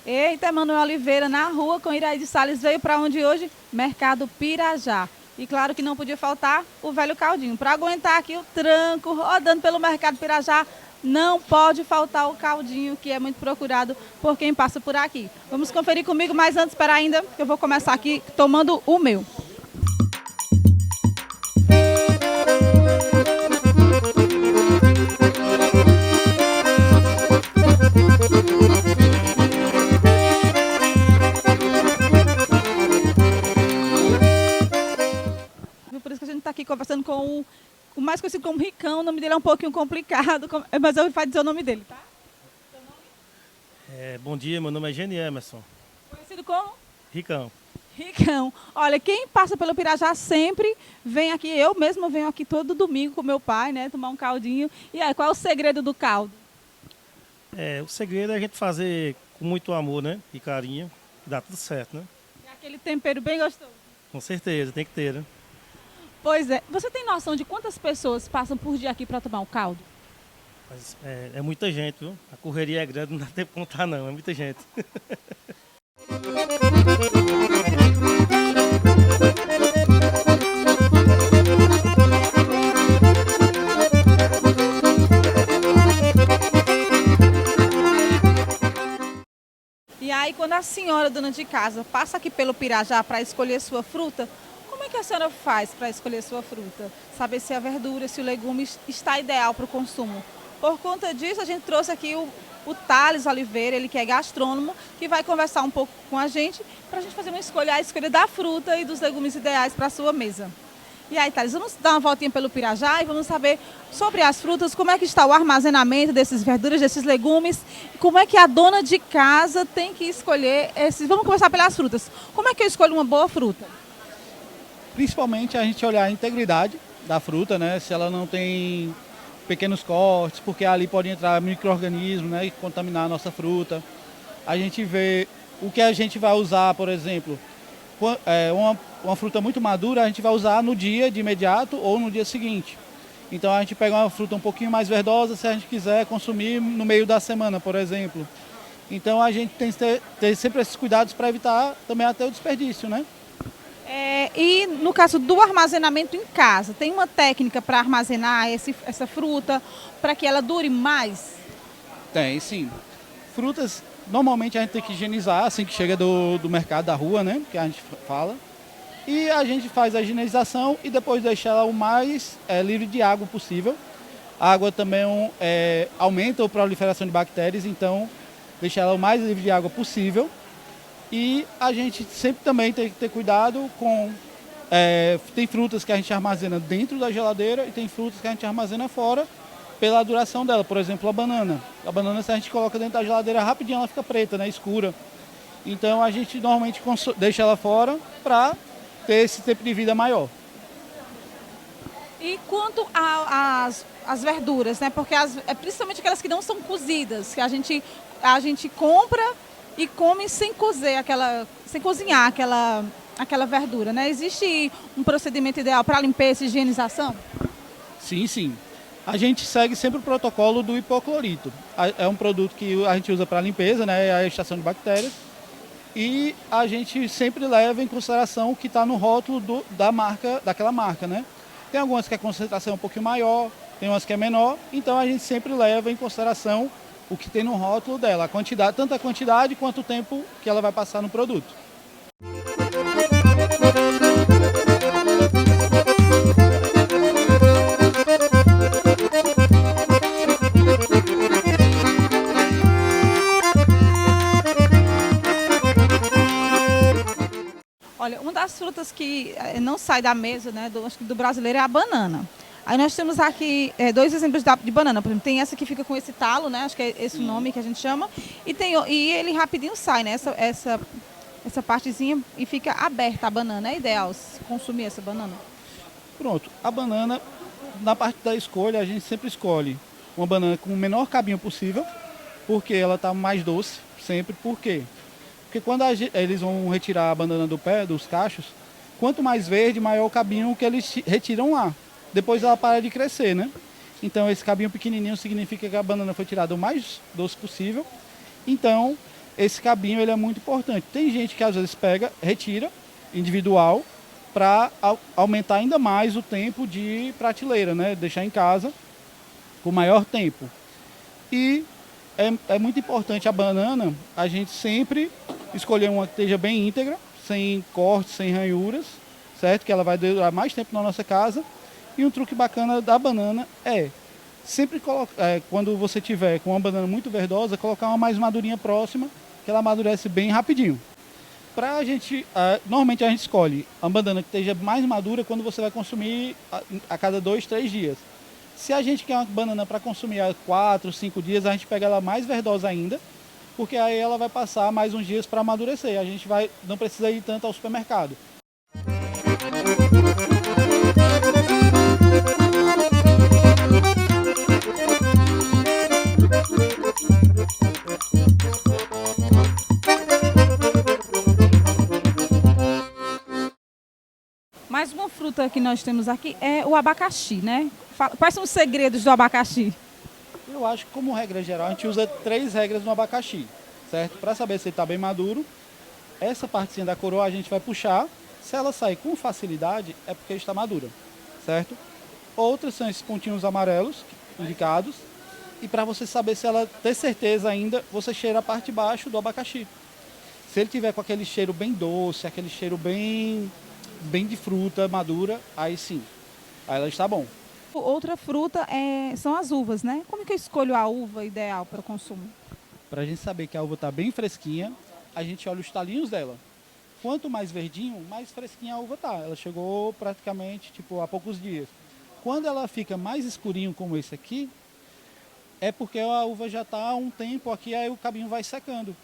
Eita, Manuel Oliveira na rua com Iraide Salles veio para onde hoje? Mercado Pirajá. E claro que não podia faltar o velho caldinho. Para aguentar aqui o tranco rodando pelo Mercado Pirajá, não pode faltar o caldinho, que é muito procurado por quem passa por aqui. Vamos conferir comigo, mas antes, espera ainda, que eu vou começar aqui tomando o meu. Por isso que a gente está aqui conversando com o mais conhecido como Ricão. O nome dele é um pouquinho complicado, mas eu vou dizer o nome dele, tá? Bom dia, meu nome é Geni Emerson, Conhecido como Ricão. Ricão. Olha, quem passa pelo Pirajá sempre vem aqui. Eu mesmo venho aqui todo domingo com meu pai, né? Tomar um caldinho. E aí, qual é o segredo do caldo? O segredo é a gente fazer com muito amor, né? E carinho, dá tudo certo, né? É aquele tempero bem gostoso. Com certeza, tem que ter, né? Pois é. Você tem noção de quantas pessoas passam por dia aqui para tomar o caldo? Mas é muita gente, viu? A correria é grande, não dá tempo de contar não, é muita gente. E aí, quando a senhora, dona de casa, passa aqui pelo Pirajá para escolher sua fruta, como é que a senhora faz para escolher sua fruta? Saber se a verdura, se o legume está ideal para o consumo. Por conta disso, a gente trouxe aqui o Thales Oliveira, ele que é gastrônomo, que vai conversar um pouco com a gente para a gente fazer uma escolha, a escolha da fruta e dos legumes ideais para a sua mesa. E aí, Thales, vamos dar uma voltinha pelo Pirajá e vamos saber sobre as frutas, como é que está o armazenamento desses verduras, desses legumes, como é que a dona de casa tem que escolher esses. Vamos começar pelas frutas. Como é que eu escolho uma boa fruta? Principalmente a gente olhar a integridade da fruta, né? Se ela não tem pequenos cortes, porque ali pode entrar micro-organismos, né? E contaminar a nossa fruta. A gente vê o que a gente vai usar, por exemplo, uma fruta muito madura, a gente vai usar no dia de imediato ou no dia seguinte. Então a gente pega uma fruta um pouquinho mais verdosa se a gente quiser consumir no meio da semana, por exemplo. Então a gente tem que ter sempre esses cuidados para evitar também até o desperdício, né? E no caso do armazenamento em casa, tem uma técnica para armazenar essa fruta para que ela dure mais? Tem, sim. Frutas, normalmente a gente tem que higienizar assim que chega do mercado, da rua, né? Que a gente fala. E a gente faz a higienização e depois deixa ela o mais livre de água possível. A água também aumenta a proliferação de bactérias, então deixa ela o mais livre de água possível. E a gente sempre também tem que ter cuidado com... tem frutas que a gente armazena dentro da geladeira e tem frutas que a gente armazena fora pela duração dela. Por exemplo, a banana. A banana, se a gente coloca dentro da geladeira, rapidinho ela fica preta, né, escura. Então a gente normalmente deixa ela fora para ter esse tempo de vida maior. E quanto às verduras, né? Porque principalmente aquelas que não são cozidas, que a gente compra e come sem cozer sem cozinhar aquela verdura, né? Existe um procedimento ideal para limpeza e higienização? Sim, sim. A gente segue sempre o protocolo do hipoclorito. É um produto que a gente usa para limpeza, né? A extração de bactérias. E a gente sempre leva em consideração o que está no rótulo daquela marca, né? Tem algumas que a concentração é um pouquinho maior, tem umas que é menor, então a gente sempre leva em consideração o que tem no rótulo dela, a quantidade, tanto a quantidade quanto o tempo que ela vai passar no produto. Olha, uma das frutas que não sai da mesa, né, acho que do brasileiro é a banana. Aí nós temos aqui dois exemplos de banana. Por exemplo, tem essa que fica com esse talo, né? Acho que é esse o nome que a gente chama. E ele rapidinho sai, né? Essa partezinha e fica aberta a banana. É ideal consumir essa banana? Pronto, a banana, na parte da escolha, a gente sempre escolhe uma banana com o menor cabinho possível, porque ela está mais doce, sempre. Por quê? Porque quando eles vão retirar a banana do pé, dos cachos, quanto mais verde, maior o cabinho que eles retiram lá. Depois ela para de crescer, né? Então esse cabinho pequenininho significa que a banana foi tirada o mais doce possível. Então esse cabinho ele é muito importante. Tem gente que às vezes pega, retira, individual, para aumentar ainda mais o tempo de prateleira, né? Deixar em casa com maior tempo. E é muito importante a banana, a gente sempre escolher uma que esteja bem íntegra, sem cortes, sem ranhuras, certo? Que ela vai durar mais tempo na nossa casa. E um truque bacana da banana é sempre quando você tiver com uma banana muito verdosa, colocar uma mais madurinha próxima, que ela amadurece bem rapidinho. Pra gente, normalmente a gente escolhe a banana que esteja mais madura quando você vai consumir a cada 2, 3 dias. Se a gente quer uma banana para consumir a 4, 5 dias, a gente pega ela mais verdosa ainda, porque aí ela vai passar mais uns dias para amadurecer. A gente não precisa ir tanto ao supermercado. Mais uma fruta que nós temos aqui é o abacaxi, né? Quais são os segredos do abacaxi? Eu acho que, como regra geral, a gente usa 3 regras no abacaxi, certo? Para saber se ele está bem maduro, essa partezinha da coroa a gente vai puxar. Se ela sair com facilidade, é porque está madura, certo? Outras são esses pontinhos amarelos indicados. E para você saber se ela ter certeza ainda, você cheira a parte de baixo do abacaxi. Se ele tiver com aquele cheiro bem doce, aquele cheiro bem de fruta madura, aí sim, aí ela está bom. Outra fruta são as uvas, né? Como que eu escolho a uva ideal para o consumo? Para a gente saber que a uva está bem fresquinha, a gente olha os talinhos dela. Quanto mais verdinho, mais fresquinha a uva tá. Ela chegou praticamente há poucos dias. Quando ela fica mais escurinho como esse aqui, é porque a uva já está há um tempo aqui, aí o cabinho vai secando.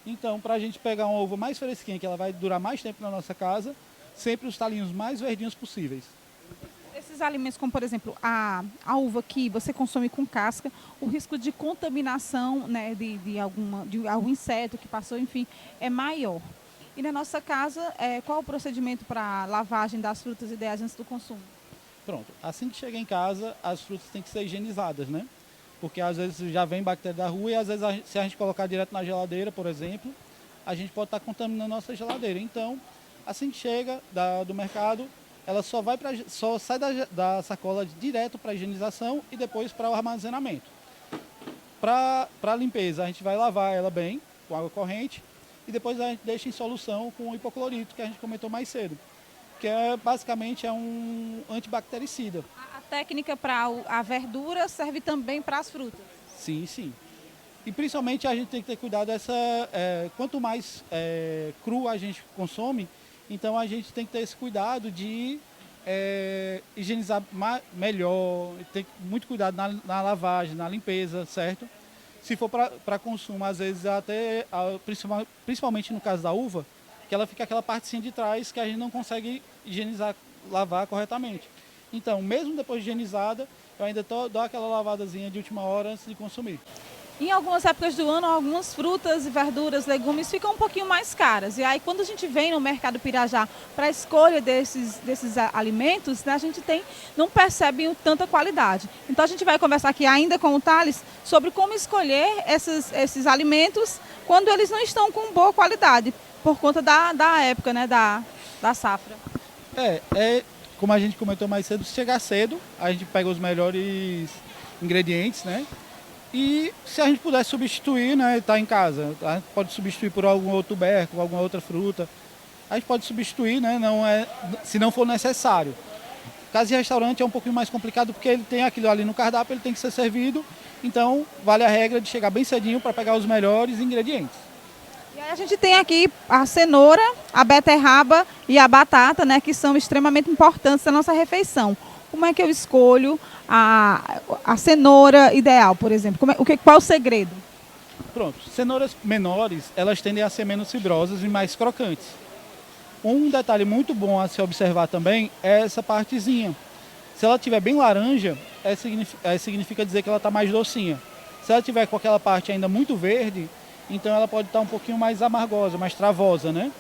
Então, para a gente pegar uma uva mais fresquinha, que ela vai durar mais tempo na nossa casa, sempre os talinhos mais verdinhos possíveis. Esses alimentos, como por exemplo a uva que você consome com casca, o risco de contaminação, né, de algum inseto que passou, enfim, é maior. E na nossa casa, qual o procedimento para lavagem das frutas ideais antes do consumo? Pronto, assim que chega em casa, as frutas têm que ser higienizadas, né? Porque às vezes já vem bactéria da rua e às vezes se a gente colocar direto na geladeira, por exemplo, a gente pode estar contaminando a nossa geladeira. Então, assim que chega do mercado, ela só sai da sacola direto para a higienização e depois para o armazenamento. Para a limpeza, a gente vai lavar ela bem com água corrente e depois a gente deixa em solução com hipoclorito, que a gente comentou mais cedo, que basicamente é um antibactericida. A técnica para a verdura serve também para as frutas? Sim, sim. E principalmente a gente tem que ter cuidado quanto mais cru a gente consome, então a gente tem que ter esse cuidado de higienizar melhor, ter muito cuidado na lavagem, na limpeza, certo? Se for para consumo, às vezes até, principalmente no caso da uva, que ela fica aquela partezinha de trás que a gente não consegue higienizar, lavar corretamente. Então, mesmo depois de higienizada, eu ainda dou aquela lavadazinha de última hora antes de consumir. Em algumas épocas do ano, algumas frutas, verduras, legumes ficam um pouquinho mais caras. E aí, quando a gente vem no mercado Pirajá para a escolha desses alimentos, né, a gente não percebe tanta qualidade. Então, a gente vai conversar aqui ainda com o Thales sobre como escolher esses alimentos quando eles não estão com boa qualidade, por conta da época, né, da safra. Como a gente comentou mais cedo, se chegar cedo, a gente pega os melhores ingredientes, né? E se a gente puder substituir, né, tá em casa, a gente pode substituir por algum outro tubérculo, alguma outra fruta. A gente pode substituir, né, se não for necessário. Caso de restaurante é um pouquinho mais complicado porque ele tem aquilo ali no cardápio, ele tem que ser servido. Então, vale a regra de chegar bem cedinho para pegar os melhores ingredientes. E aí a gente tem aqui a cenoura, a beterraba e a batata, né, que são extremamente importantes na nossa refeição. Como é que eu escolho a cenoura ideal, por exemplo? Qual é o segredo? Pronto, cenouras menores, elas tendem a ser menos fibrosas e mais crocantes. Um detalhe muito bom a se observar também é essa partezinha. Se ela estiver bem laranja, significa dizer que ela está mais docinha. Se ela estiver com aquela parte ainda muito verde, então ela pode estar um pouquinho mais amargosa, mais travosa, né?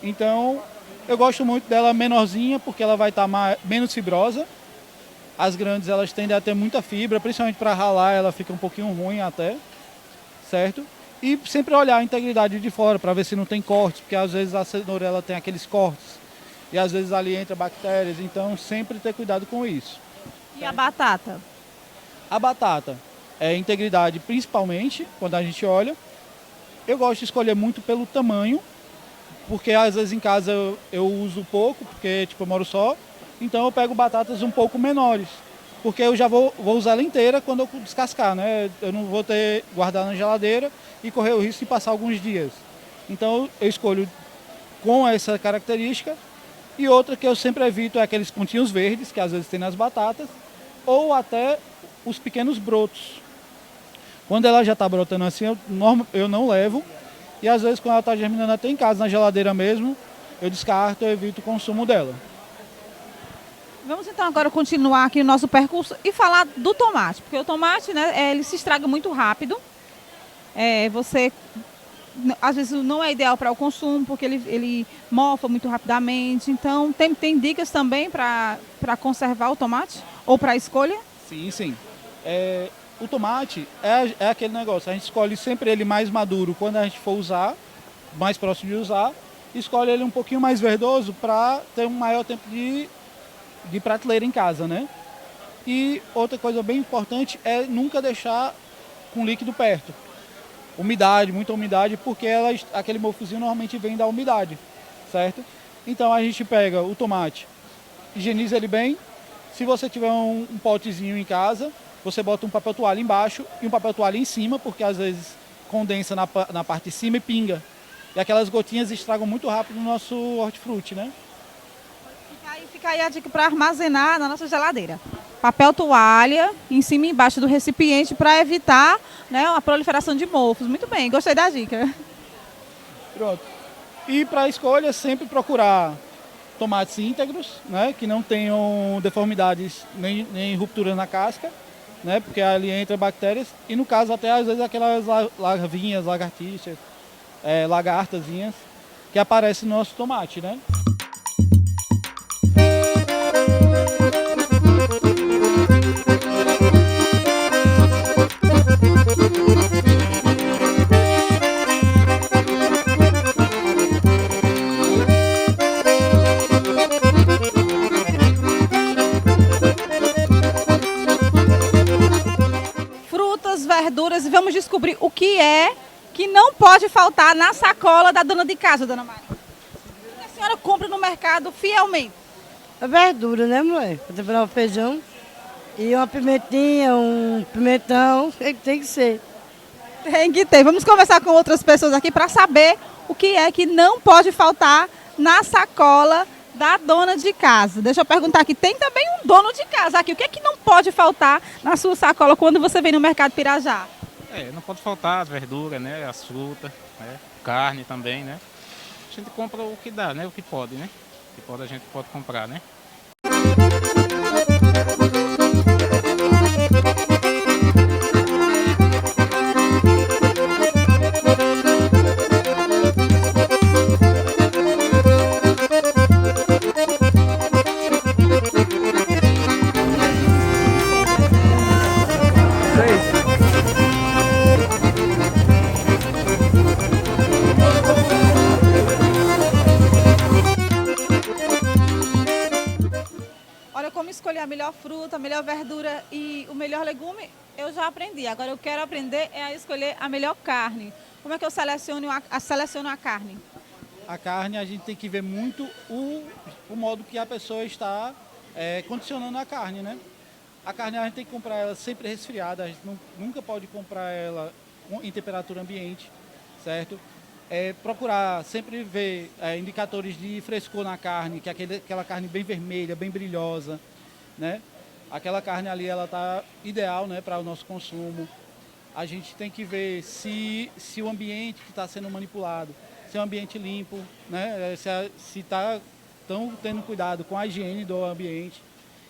Então, eu gosto muito dela menorzinha, porque ela vai estar menos fibrosa. As grandes, elas tendem a ter muita fibra, principalmente para ralar, ela fica um pouquinho ruim até, certo? E sempre olhar a integridade de fora para ver se não tem cortes, porque às vezes a cenoura ela tem aqueles cortes e às vezes ali entra bactérias, então sempre ter cuidado com isso. E a batata? A batata é integridade principalmente quando a gente olha. Eu gosto de escolher muito pelo tamanho, porque às vezes em casa eu uso pouco, porque tipo, eu moro só, então eu pego batatas um pouco menores, porque eu já vou usar ela inteira quando eu descascar, né? Eu não vou ter guardar na geladeira e correr o risco de passar alguns dias. Então eu escolho com essa característica. E outra que eu sempre evito é aqueles pontinhos verdes, que às vezes tem nas batatas, ou até os pequenos brotos. Quando ela já está brotando assim, eu não levo. E às vezes quando ela está germinando até em casa, na geladeira mesmo, eu descarto, eu evito o consumo dela. Vamos então agora continuar aqui o nosso percurso e falar do tomate, porque o tomate, né, ele se estraga muito rápido. Você, às vezes, não é ideal para o consumo, porque ele mofa muito rapidamente. Então, tem dicas também para conservar o tomate ou para a escolha? Sim, sim. O tomate é aquele negócio, a gente escolhe sempre ele mais maduro quando a gente for usar, mais próximo de usar, escolhe ele um pouquinho mais verdoso para ter um maior tempo de prateleira em casa, né? E outra coisa bem importante é nunca deixar com líquido perto. Umidade, muita umidade, porque aquele mofozinho normalmente vem da umidade, certo? Então a gente pega o tomate, higieniza ele bem. Se você tiver um potezinho em casa, você bota um papel toalha embaixo e um papel toalha em cima, porque às vezes condensa na parte de cima e pinga. E aquelas gotinhas estragam muito rápido o nosso hortifruti, né? Fica aí a dica para armazenar na nossa geladeira. Papel toalha em cima e embaixo do recipiente para evitar, né, a proliferação de mofos. Muito bem, gostei da dica. Pronto. E para a escolha, sempre procurar tomates íntegros, né, que não tenham deformidades nem rupturas na casca, né, porque ali entra bactérias. E no caso até às vezes aquelas larvinhas, lagartixas, lagartazinhas que aparecem no nosso tomate, né? Verduras e vamos descobrir o que é que não pode faltar na sacola da dona de casa, dona Maria. O que a senhora compra no mercado fielmente? A verdura, né, mulher? Para temperar o feijão. E uma pimentinha, um pimentão, tem que ser. Tem que ter. Vamos conversar com outras pessoas aqui para saber o que é que não pode faltar na sacola da dona de casa. Deixa eu perguntar aqui, tem também um dono de casa aqui. O que é que não pode faltar na sua sacola quando você vem no mercado Pirajá? Não pode faltar as verduras, né? As frutas, né? Carne também, né? A gente compra o que dá, né? O que pode, né? O que pode a gente pode comprar, né? Escolher a melhor fruta, a melhor verdura e o melhor legume, eu já aprendi. Agora eu quero aprender a escolher a melhor carne. Como é que eu seleciono a carne? A carne, a gente tem que ver muito o modo que a pessoa está condicionando a carne, né? A carne a gente tem que comprar ela sempre resfriada, a gente nunca pode comprar ela em temperatura ambiente, certo? Procurar sempre ver indicadores de frescor na carne, que é aquela carne bem vermelha, bem brilhosa, né? Aquela carne ali ela tá ideal, né, para o nosso consumo. A gente tem que ver se o ambiente que está sendo manipulado, se é um ambiente limpo, né, se estão tendo cuidado com a higiene do ambiente.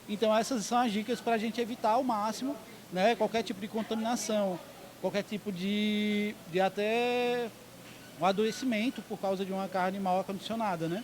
Então essas são as dicas para a gente evitar ao máximo, né, qualquer tipo de contaminação, qualquer tipo de até um adoecimento por causa de uma carne mal acondicionada, né?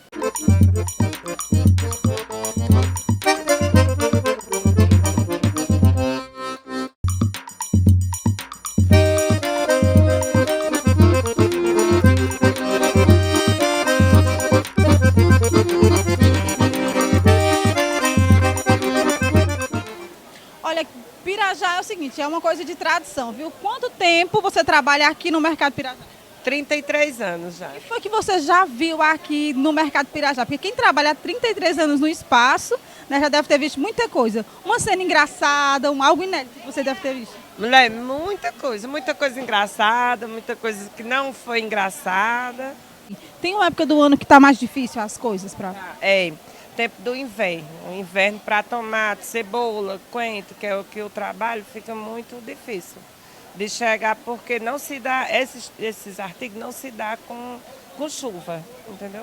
seguinte, é uma coisa de tradição, viu? Quanto tempo você trabalha aqui no Mercado Pirajá? 33 anos já. O que foi que você já viu aqui no Mercado Pirajá? Porque quem trabalha há 33 anos no espaço, né, já deve ter visto muita coisa. Uma cena engraçada, algo inédito que você deve ter visto. Mulher, muita coisa engraçada, muita coisa que não foi engraçada. Tem uma época do ano que está mais difícil as coisas para. É, tempo do inverno. O inverno para tomate, cebola, coentro, que é o que eu trabalho, fica muito difícil de chegar, porque não se dá, esses artigos não se dá com chuva, entendeu?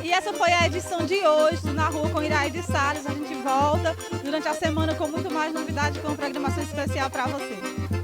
E essa foi a edição de hoje do Na Rua com Iraide Salles. A gente volta durante a semana com muito mais novidade, com uma programação especial para você.